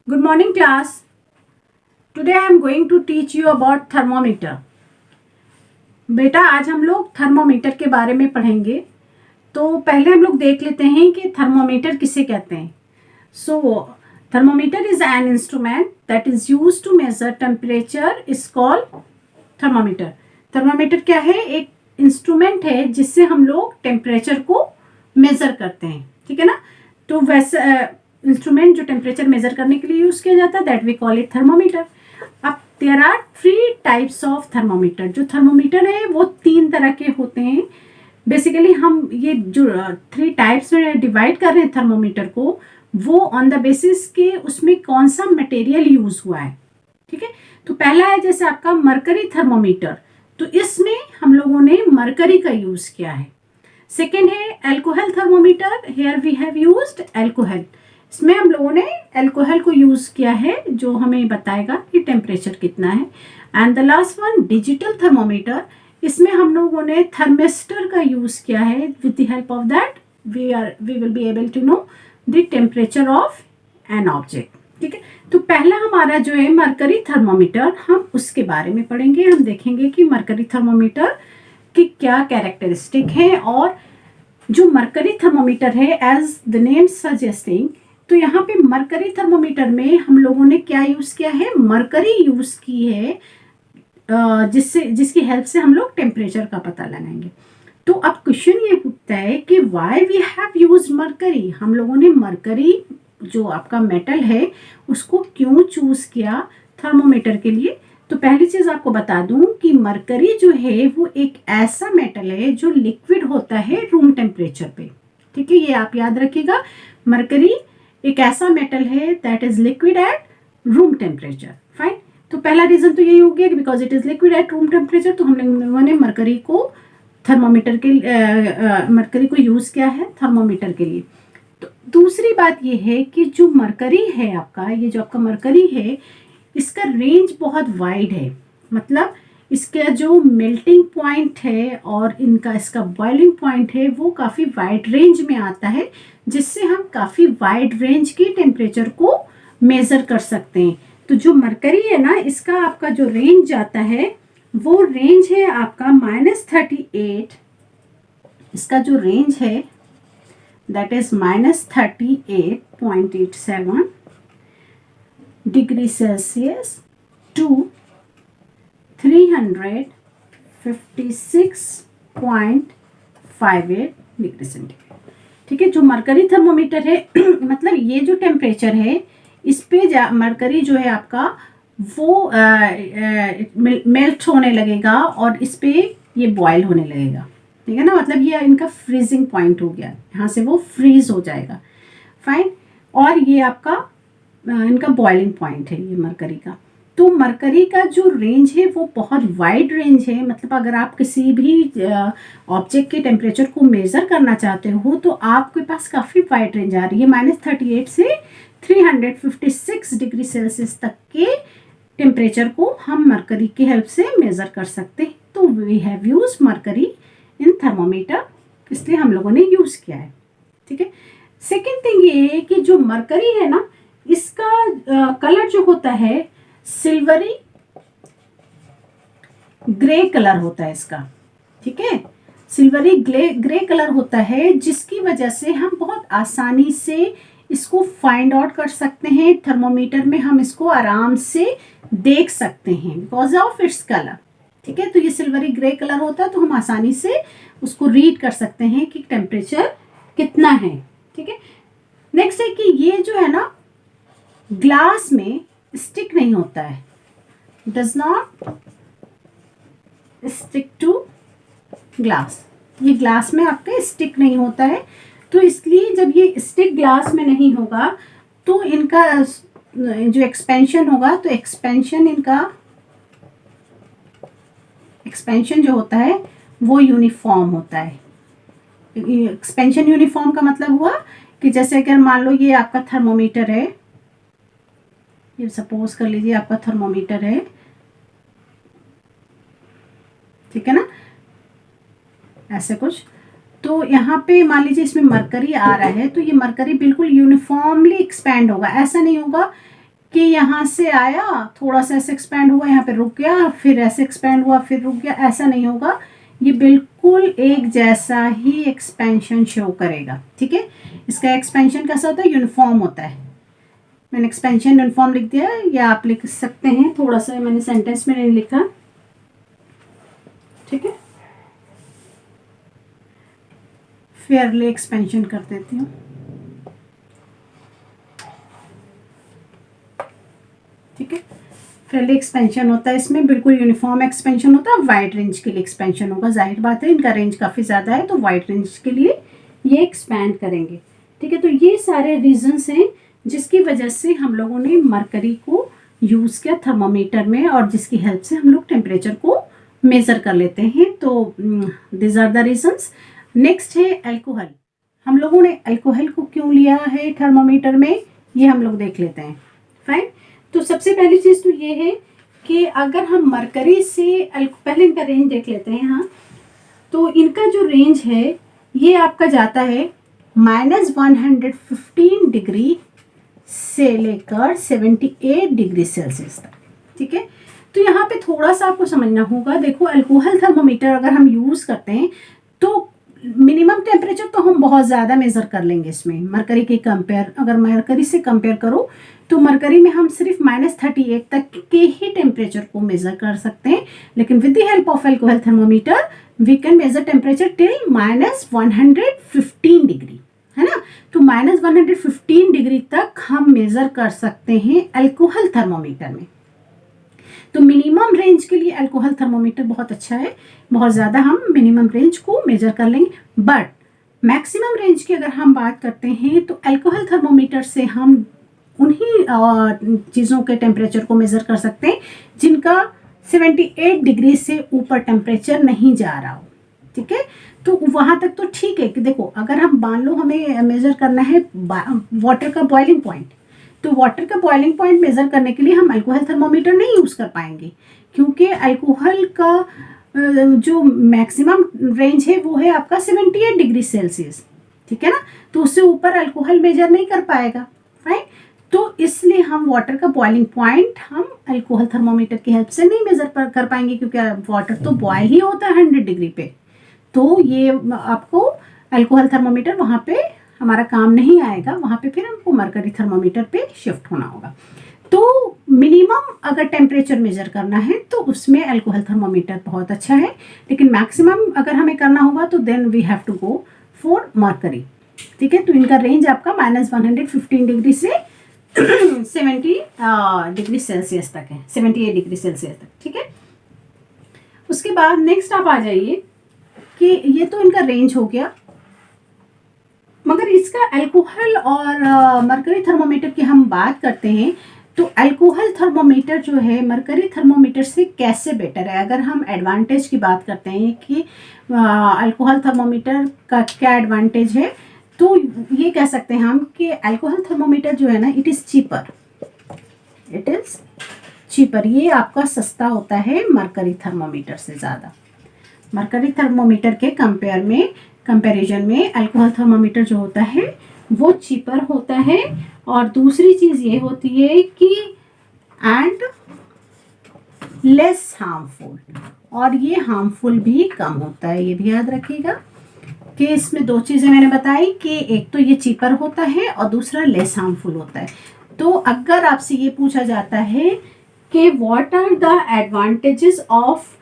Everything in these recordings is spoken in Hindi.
Good morning class. Today I am going to teach you about thermometer. बेटा आज हम लोग थर्मोमीटर के बारे में पढ़ेंगे। तो पहले हम लोग देख लेते हैं कि थर्मोमीटर किसे कहते हैं। Thermometer is an instrument that is used to measure temperature is called thermometer. Thermometer क्या है? एक इंस्ट्रूमेंट है जिससे हम लोग टेम्परेचर को मेजर करते हैं, ठीक है ना। तो वैसे इंस्ट्रूमेंट जो टेम्परेचर मेजर करने के लिए यूज किया जाता है that we call it thermometer. अब there are 3 types of thermometer. जो थर्मोमीटर है वो 3 तरह के होते हैं। बेसिकली हम ये जो 3 टाइप्स में डिवाइड कर रहे हैं थर्मोमीटर को, वो ऑन द बेसिस के उसमें कौन सा मटेरियल यूज हुआ है, ठीक है। तो पहला है जैसे आपका मरकरी थर्मोमीटर, तो इसमें हम लोगों ने मरकरी का यूज किया है। सेकेंड है alcohol thermometer, here we have used alcohol. इसमें हम लोगों ने एल्कोहल को यूज किया है जो हमें बताएगा कि टेम्परेचर कितना है। And the last one digital thermometer, इसमें हम लोगों ने थर्मिस्टर का यूज किया है। With the help of that we will be able to know the temperature of an object, ठीक है। तो पहला हमारा जो है मरकरी थर्मोमीटर, हम उसके बारे में पढ़ेंगे। हम देखेंगे कि मरकरी थर्मोमीटर की क्या कैरेक्टरिस्टिक है। और जो मरकरी थर्मोमीटर है एज द नेम सजेस्टिंग, तो यहाँ पे मरकरी थर्मोमीटर में हम लोगों ने क्या यूज किया है? मरकरी यूज की है, जिसकी हेल्प से हम लोग टेम्परेचर का पता लगाएंगे। तो अब क्वेश्चन ये उठता है कि why we have used mercury. हम लोगों ने मरकरी जो आपका मेटल है उसको क्यों चूज किया थर्मोमीटर के लिए। तो पहली चीज आपको बता दूं कि मरकरी जो है वो एक ऐसा मेटल है जो लिक्विड होता है रूम टेम्परेचर पे, ठीक है। ये आप याद रखिएगा, मरकरी एक ऐसा मेटल है that is liquid at room temperature. Fine. तो पहला रीजन तो यही हो गया कि because it is liquid at room temperature, तो हम लोगों ने मरकरी को थर्मोमीटर के मरकरी को यूज किया है थर्मोमीटर के लिए। तो दूसरी बात ये है कि जो मरकरी है आपका, ये जो आपका मरकरी है, इसका रेंज बहुत वाइड है। मतलब इसका जो मेल्टिंग पॉइंट है और इसका बॉइलिंग पॉइंट है वो काफ़ी वाइड रेंज में आता है, जिससे हम काफ़ी वाइड रेंज की टेम्परेचर को मेज़र कर सकते हैं। तो जो मरकरी है ना, इसका आपका जो रेंज आता है वो रेंज है आपका -38। इसका जो रेंज है that is -38.87 degree Celsius to 356.58 degree centigrade, ठीक है। जो मरकरी थर्मोमीटर है मतलब ये जो टेम्परेचर है इस पे मरकरी जो है आपका वो मेल्ट होने लगेगा और इस पे ये बॉयल होने लगेगा, ठीक है ना। मतलब ये इनका फ्रीजिंग पॉइंट हो गया, यहाँ से वो फ्रीज हो जाएगा। फाइन। और ये आपका इनका बॉइलिंग पॉइंट है ये मरकरी का। तो मरकरी का जो रेंज है वो बहुत वाइड रेंज है। मतलब अगर आप किसी भी ऑब्जेक्ट के टेम्परेचर को मेज़र करना चाहते हो तो आपके पास काफ़ी वाइड रेंज आ रही है। -38 से 356 डिग्री सेल्सियस तक के टेम्परेचर को हम मरकरी की हेल्प से मेज़र कर सकते हैं। तो we have use mercury in thermometer, इसलिए हम लोगों ने यूज़ किया है, ठीक है। सेकेंड थिंग ये है कि जो मरकरी है ना, इसका कलर जो होता है सिल्वरी ग्रे कलर होता है इसका, ठीक है। सिल्वरी ग्रे कलर होता है, जिसकी वजह से हम बहुत आसानी से इसको फाइंड आउट कर सकते हैं। थर्मोमीटर में हम इसको आराम से देख सकते हैं बिकॉज ऑफ इट्स कलर, ठीक है। तो ये सिल्वरी ग्रे कलर होता है, तो हम आसानी से उसको रीड कर सकते हैं कि टेम्परेचर कितना है, ठीक है। नेक्स्ट है कि ये जो है ना ग्लास में स्टिक नहीं होता है, does not stick to glass. ये ग्लास में आपके स्टिक नहीं होता है, तो इसलिए जब ये स्टिक ग्लास में नहीं होगा तो इनका जो एक्सपेंशन होगा, तो एक्सपेंशन जो होता है वो यूनिफॉर्म होता है। एक्सपेंशन यूनिफॉर्म का मतलब हुआ कि जैसे अगर मान लो ये आपका थर्मोमीटर है, ये सपोज कर लीजिए आपका थर्मोमीटर है, ठीक है ना, ऐसे कुछ। तो यहाँ पे मान लीजिए इसमें मरकरी आ रहा है, तो ये मरकरी बिल्कुल यूनिफॉर्मली एक्सपैंड होगा। ऐसा नहीं होगा कि यहाँ से आया, थोड़ा सा ऐसे एक्सपैंड हुआ, यहाँ पे रुक गया, फिर ऐसे एक्सपैंड हुआ, फिर रुक गया, ऐसा नहीं होगा। ये बिल्कुल एक जैसा ही एक्सपेंशन शो करेगा। ठीक है, इसका एक्सपेंशन कैसा होता है? यूनिफॉर्म होता है। मैंने एक्सपेंशन यूनिफॉर्म लिख दिया है, या आप लिख सकते हैं, थोड़ा सा मैंने सेंटेंस में नहीं लिखा। ठीक है, फेयरली एक्सपेंशन कर देती हूँ। ठीक है, फेयरली एक्सपेंशन होता है, इसमें बिल्कुल यूनिफॉर्म एक्सपेंशन होता है। वाइड रेंज के लिए एक्सपेंशन होगा, जाहिर बात है इनका रेंज काफ़ी ज़्यादा है, तो वाइड रेंज के लिए ये एक्सपैंड करेंगे। ठीक है, तो ये सारे रीजंस हैं जिसकी वजह से हम लोगों ने मरकरी को यूज़ किया थर्मोमीटर में, और जिसकी हेल्प से हम लोग टेम्परेचर को मेज़र कर लेते हैं। तो this are the reasons. Next है अल्कोहल। हम लोगों ने अल्कोहल को क्यों लिया है थर्मोमीटर में, ये हम लोग देख लेते हैं। फाइन, तो सबसे पहली चीज़ तो ये है कि अगर हम मरकरी से पहले इनका रेंज देख लेते हैं। हाँ, तो इनका जो रेंज है ये आपका जाता है -115 डिग्री से लेकर 78 डिग्री सेल्सियस तक। ठीक है, तो यहाँ पे थोड़ा सा आपको समझना होगा। देखो, अल्कोहल थर्मोमीटर अगर हम यूज़ करते हैं तो मिनिमम टेम्परेचर तो हम बहुत ज़्यादा मेज़र कर लेंगे इसमें मरकरी के कंपेयर। अगर मरकरी से कंपेयर करो तो मरकरी में हम सिर्फ -38 तक के ही टेम्परेचर को मेज़र कर सकते हैं, लेकिन with the help of alcohol thermometer we can measure temperature till -115 degree, है ना। तो -115 डिग्री तक हम मेज़र कर सकते हैं अल्कोहल थर्मोमीटर में। तो मिनिमम रेंज के लिए अल्कोहल थर्मोमीटर बहुत अच्छा है, बहुत ज़्यादा हम मिनिमम रेंज को मेजर कर लेंगे। बट मैक्सिमम रेंज की अगर हम बात करते हैं तो अल्कोहल थर्मोमीटर से हम उन्हीं चीज़ों के टेम्परेचर को मेज़र कर सकते हैं जिनका 78 डिग्री से ऊपर टेम्परेचर नहीं जा रहा हो। ठीक है, तो वहाँ तक तो ठीक है कि देखो, अगर हम मान लो हमें मेज़र करना है वाटर का बॉइलिंग पॉइंट, तो वाटर का बॉइलिंग पॉइंट मेज़र करने के लिए हम अल्कोहल थर्मोमीटर नहीं यूज़ कर पाएंगे, क्योंकि अल्कोहल का जो मैक्सिमम रेंज है वो है आपका 78 डिग्री सेल्सियस। ठीक है ना, तो उससे ऊपर अल्कोहल मेजर नहीं कर पाएगा। राइट, तो इसलिए हम वाटर का बॉइलिंग पॉइंट हम अल्कोहल थर्मोमीटर की हेल्प से नहीं मेज़र कर पाएंगे, क्योंकि वाटर तो बॉयल ही होता है 100 डिग्री पे। तो ये आपको अल्कोहल थर्मोमीटर वहाँ पे हमारा काम नहीं आएगा, वहाँ पे फिर हमको मरकरी थर्मोमीटर पे शिफ्ट होना होगा। तो मिनिमम अगर टेम्परेचर मेजर करना है तो उसमें अल्कोहल थर्मोमीटर बहुत अच्छा है, लेकिन मैक्सिमम अगर हमें करना होगा तो then we have to go for mercury. ठीक है, तो इनका रेंज आपका -115 डिग्री से 70 डिग्री सेल्सियस तक है, 78 डिग्री सेल्सियस तक। ठीक है, उसके बाद नेक्स्ट आप आ जाइए कि ये तो इनका रेंज हो गया, मगर इसका अल्कोहल और मरकरी थर्मोमीटर की हम बात करते हैं तो अल्कोहल थर्मोमीटर जो है मरकरी थर्मोमीटर से कैसे बेटर है। अगर हम एडवांटेज की बात करते हैं कि अल्कोहल थर्मोमीटर का क्या एडवांटेज है, तो ये कह सकते हैं हम कि अल्कोहल थर्मोमीटर जो है ना, it is cheaper, it is cheaper. ये आपका सस्ता होता है मरकरी थर्मोमीटर से ज़्यादा। मरकरी थर्मोमीटर के कंपैरिजन में अल्कोहल थर्मोमीटर जो होता है वो चीपर होता है। और दूसरी चीज़ ये होती है कि एंड लेस हार्मफुल, और ये हार्मफुल भी कम होता है। ये भी याद रखिएगा कि इसमें दो चीज़ें मैंने बताई कि एक तो ये चीपर होता है और दूसरा लेस हार्मफुल होता है। तो अगर आपसे ये पूछा जाता है कि what are the advantages of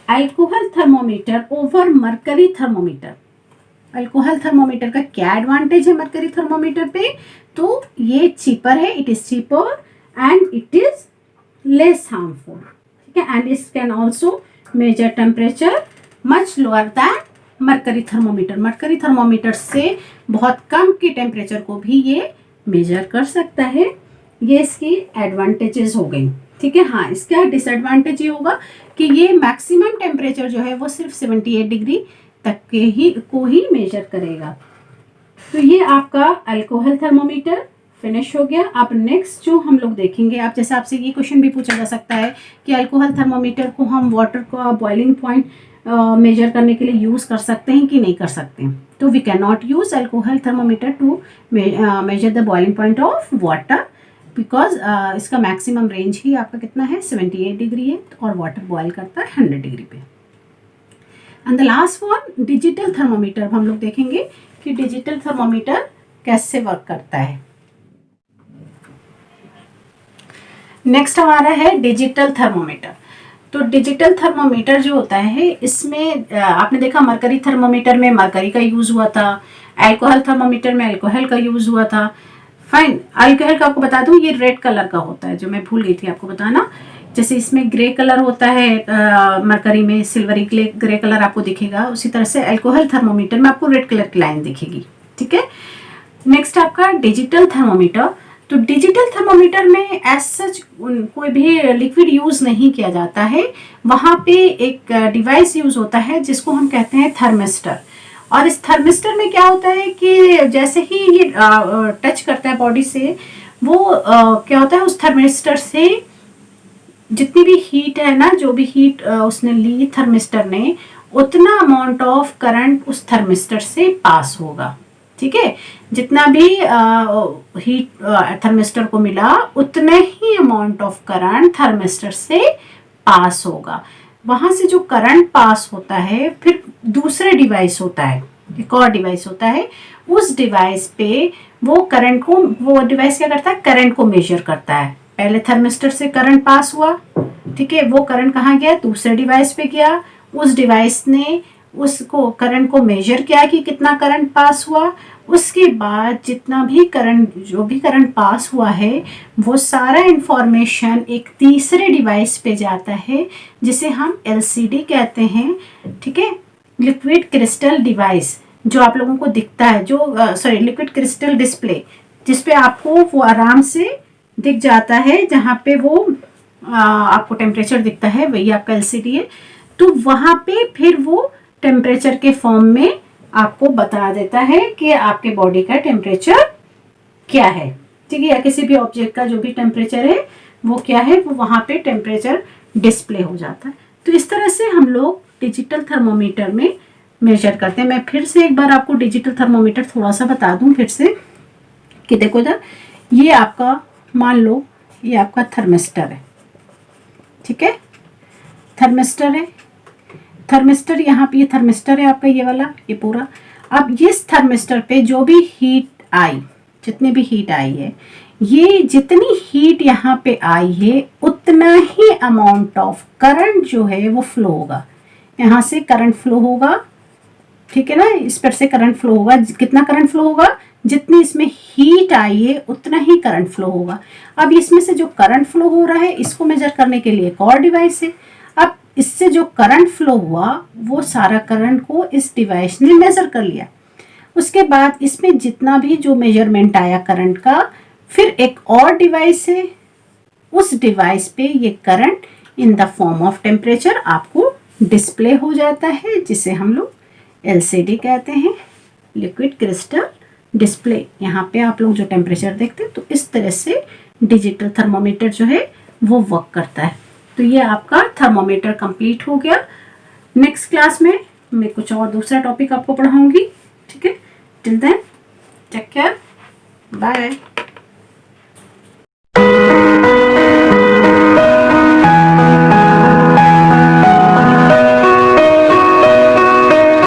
alcohol thermometer over mercury thermometer, alcohol thermometer का क्या एडवांटेज है मरकरी थर्मोमीटर पे, तो ये चीपर है, it is cheaper and it is less harmful. ठीक है, and it can also measure temperature much lower than mercury thermometer. Mercury thermometer से बहुत कम के टेम्परेचर को भी ये मेजर कर सकता है। ये इसकी एडवांटेजेस हो गई। ठीक है, हाँ, इसका डिसएडवांटेज ये होगा कि ये मैक्सिमम टेम्परेचर जो है वो सिर्फ 78 डिग्री तक के ही मेजर करेगा। तो ये आपका अल्कोहल थर्मोमीटर फिनिश हो गया। अब नेक्स्ट जो हम लोग देखेंगे, आप जैसे आपसे ये क्वेश्चन भी पूछा जा सकता है कि अल्कोहल थर्मोमीटर को हम वाटर का बॉइलिंग पॉइंट मेजर करने के लिए यूज़ कर सकते हैं कि नहीं कर सकते हैं। तो we can not use alcohol thermometer to measure the boiling point of water, because इसका मैक्सिमम रेंज ही आपका कितना है 78 डिग्री है और वाटर बॉयल करता है 100 डिग्री पे। And the last one digital thermometer. हम लोग देखेंगे कि डिजिटल थर्मोमीटर कैसे वर्क करता है। नेक्स्ट हमारा है डिजिटल थर्मोमीटर। तो डिजिटल थर्मोमीटर जो होता है इसमें आपने देखा मरकरी थर्मोमीटर में मरकरी का यूज हुआ था, अल्कोहल थर्मोमीटर में अल्कोहल का यूज हुआ था। फाइन, अल्कोहल का आपको बता दूं ये रेड कलर का होता है, जो मैं भूल गई थी आपको बताना। जैसे इसमें ग्रे कलर होता है मरकरी में, सिल्वरी ग्रे कलर आपको दिखेगा, उसी तरह से अल्कोहल थर्मोमीटर में आपको रेड कलर की लाइन दिखेगी। ठीक है, नेक्स्ट आपका डिजिटल थर्मोमीटर। तो डिजिटल थर्मोमीटर में एज सच कोई भी लिक्विड यूज नहीं किया जाता है, वहां पे एक डिवाइस यूज होता है जिसको हम कहते हैं थर्मिस्टर। और इस थर्मिस्टर में क्या होता है कि जैसे ही ये टच करता है बॉडी से, वो क्या होता है उस थर्मिस्टर से जितनी भी हीट है ना, जो भी हीट उसने ली थर्मिस्टर ने, उतना अमाउंट ऑफ करंट उस थर्मिस्टर से पास होगा। ठीक है, जितना भी हीट थर्मिस्टर को मिला उतने ही अमाउंट ऑफ करंट थर्मिस्टर से पास होगा। वहां से जो करंट पास होता है फिर दूसरे डिवाइस होता है, एक और डिवाइस होता है, उस डिवाइस पे वो करंट को, वो डिवाइस क्या करता है करंट को मेजर करता है। पहले थर्मिस्टर से करंट पास हुआ, ठीक है, वो करंट कहाँ गया दूसरे डिवाइस पे गया, उस डिवाइस ने उसको करंट को मेजर किया कि कितना करंट पास हुआ। उसके बाद जितना भी करंट, जो भी करंट पास हुआ है, वो सारा इंफॉर्मेशन एक तीसरे डिवाइस पे जाता है जिसे हम एलसीडी कहते हैं। ठीक है, लिक्विड क्रिस्टल डिवाइस, जो आप लोगों को दिखता है, जो सॉरी लिक्विड क्रिस्टल डिस्प्ले, जिसपे आपको वो आराम से दिख जाता है, जहाँ पे वो आपको टेम्परेचर दिखता है, वही आपका एलसीडी है। तो वहां पे फिर वो टेम्परेचर के फॉर्म में आपको बता देता है कि आपके बॉडी का टेम्परेचर क्या है। ठीक है, या किसी भी ऑब्जेक्ट का जो भी टेम्परेचर है वो क्या है, वो वहां पे टेम्परेचर डिस्प्ले हो जाता है। तो इस तरह से हम लोग डिजिटल थर्मोमीटर में मेजर करते हैं। मैं फिर से एक बार आपको डिजिटल थर्मोमीटर थोड़ा सा बता दूं फिर से कि देखो इधर, ये आपका मान लो ये आपका थर्मिस्टर है। ठीक है, थर्मिस्टर है, थर्मिस्टर यहाँ पे, ये थर्मिस्टर है आपका ये वाला, ये पूरा। अब इस थर्मिस्टर पे जो भी हीट आई, जितनी भी हीट आई है, ये जितनी हीट यहाँ पे आई है उतना ही अमाउंट ऑफ करंट जो है वो फ्लो होगा। यहाँ से करंट फ्लो होगा, ठीक है ना, इस पर से करंट फ्लो होगा। कितना करंट फ्लो होगा, जितनी इसमें हीट आई है उतना ही करंट फ्लो होगा। अब इसमें से जो करंट फ्लो हो रहा है इसको मेजर करने के लिए एक और डिवाइस है। अब इससे जो करंट फ्लो हुआ वो सारा करंट को इस डिवाइस ने मेजर कर लिया। उसके बाद इसमें जितना भी जो मेजरमेंट आया करंट का, फिर एक और डिवाइस है, उस डिवाइस पे ये current in the form of temperature आपको डिस्प्ले हो जाता है, जिसे हम लोग एलसीडी कहते हैं, लिक्विड क्रिस्टल डिस्प्ले। यहाँ पे आप लोग जो टेम्परेचर देखते हैं, तो इस तरह से डिजिटल थर्मोमीटर जो है वो वर्क करता है। तो ये आपका थर्मोमीटर कंप्लीट हो गया। नेक्स्ट क्लास में मैं कुछ और दूसरा टॉपिक आपको पढ़ाऊंगी। ठीक है, till then take care, bye.